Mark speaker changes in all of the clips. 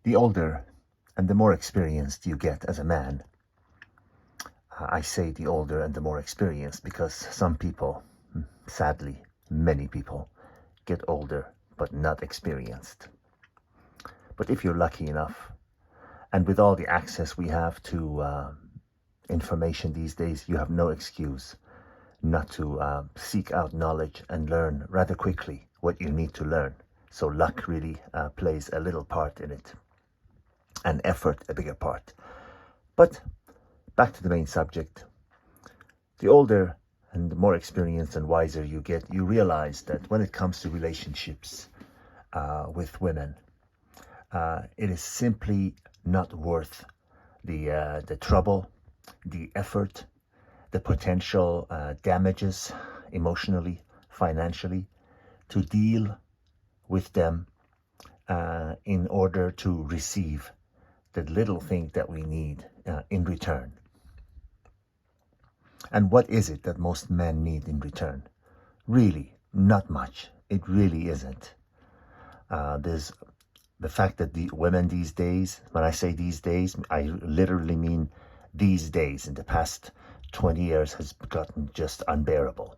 Speaker 1: The older and the more experienced you get as a man, I say the older and the more experienced because some people, sadly, many people, get older but not experienced. But if you're lucky enough, and with all the access we have to information these days, you have no excuse not to seek out knowledge and learn rather quickly what you need to learn. So luck really plays a little part in it, and effort a bigger part. But back to the main subject. The older and the more experienced and wiser you get, you realize that when it comes to relationships with women, it is simply not worth the trouble, the effort, the potential damages emotionally, financially, to deal with them in order to receive the little thing that we need in return. And what is it that most men need in return? Really, not much. It really isn't. There's the fact that the women these days, when I say these days, I literally mean these days, in the past 20 years, has gotten just unbearable.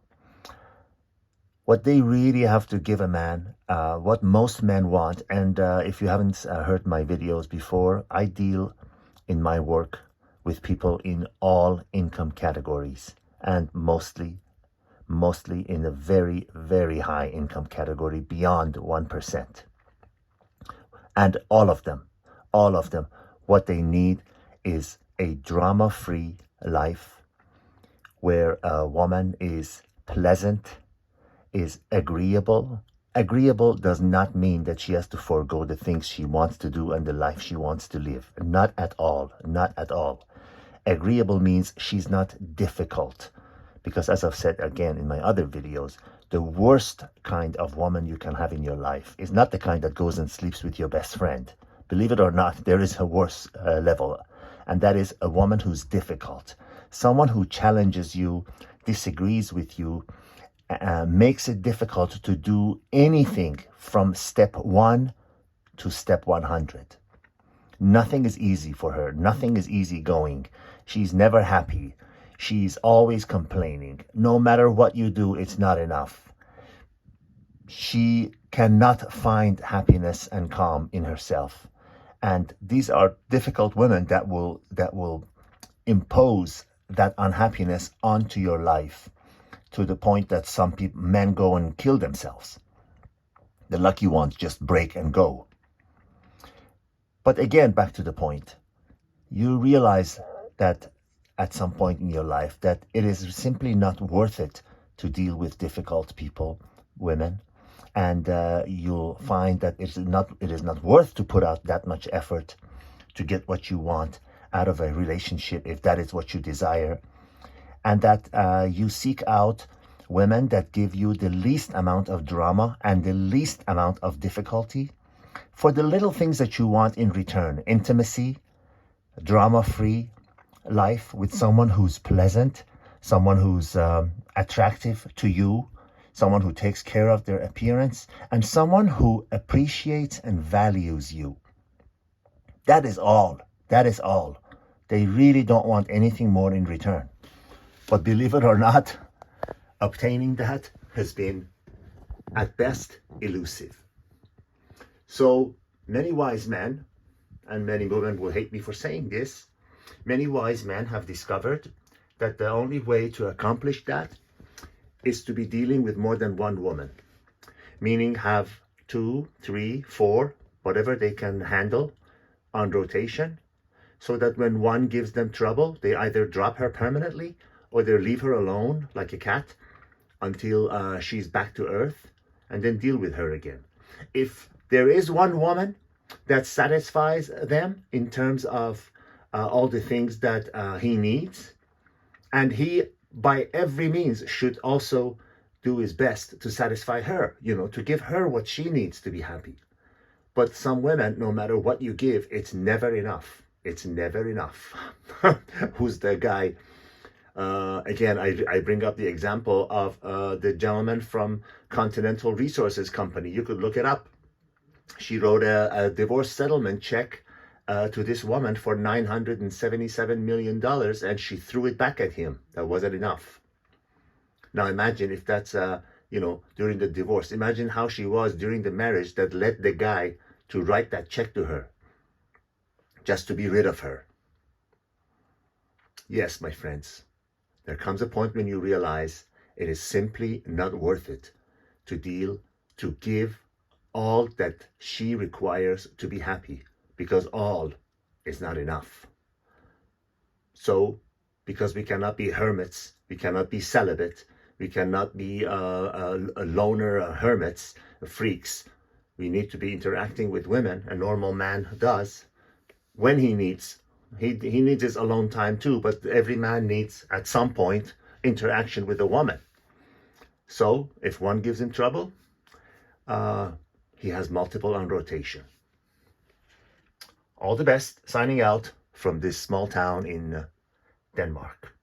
Speaker 1: What they really have to give a man, what most men want, and if you haven't heard my videos before, I deal in my work with people in all income categories, and mostly in a very, very high income category beyond 1%. And all of them, what they need is a drama-free life where a woman is pleasant, is agreeable. Agreeable does not mean that she has to forego the things she wants to do and the life she wants to live. Not at all, not at all. Agreeable means she's not difficult. Because as I've said again in my other videos, the worst kind of woman you can have in your life is not the kind that goes and sleeps with your best friend. Believe it or not, there is a worse level. And that is a woman who's difficult. Someone who challenges you, disagrees with you, makes it difficult to do anything from step 1 to step 100. Nothing is easy for her. Nothing is easy going. She's never happy. She's always complaining. No matter what you do, it's not enough. She cannot find happiness and calm in herself. And these are difficult women that will impose that unhappiness onto your life, to the point that some men go and kill themselves. The lucky ones just break and go. But again, back to the point. You realize that at some point in your life that it is simply not worth it to deal with difficult people, women, and you'll find that it is not worth to put out that much effort to get what you want out of a relationship, if that is what you desire, and that you seek out women that give you the least amount of drama and the least amount of difficulty for the little things that you want in return. Intimacy, drama-free life with someone who's pleasant, someone who's attractive to you, someone who takes care of their appearance, and someone who appreciates and values you. That is all. That is all. They really don't want anything more in return. But believe it or not, obtaining that has been, at best, elusive. So many wise men, and many women will hate me for saying this, many wise men have discovered that the only way to accomplish that is to be dealing with more than one woman. Meaning have 2, 3, 4, whatever they can handle on rotation, so that when one gives them trouble, they either drop her permanently or they leave her alone like a cat until she's back to earth, and then deal with her again. If there is one woman that satisfies them in terms of all the things that he needs, and he by every means should also do his best to satisfy her, to give her what she needs to be happy. But some women, no matter what you give, it's never enough. It's never enough. Who's the guy? Again, I bring up the example of the gentleman from Continental Resources Company. You could look it up. She wrote a divorce settlement check to this woman for $977 million, and she threw it back at him. That wasn't enough. Now imagine if that's, during the divorce. Imagine how she was during the marriage that led the guy to write that check to her just to be rid of her. Yes, my friends, there comes a point when you realize it is simply not worth it to give all that she requires to be happy, because all is not enough. So, because we cannot be hermits, we cannot be celibate, we cannot be a loner hermits, freaks. We need to be interacting with women. A normal man does when he needs. He needs his alone time too, but every man needs at some point interaction with a woman. So if one gives him trouble, he has multiple on rotation. All the best. Signing out from this small town in Denmark.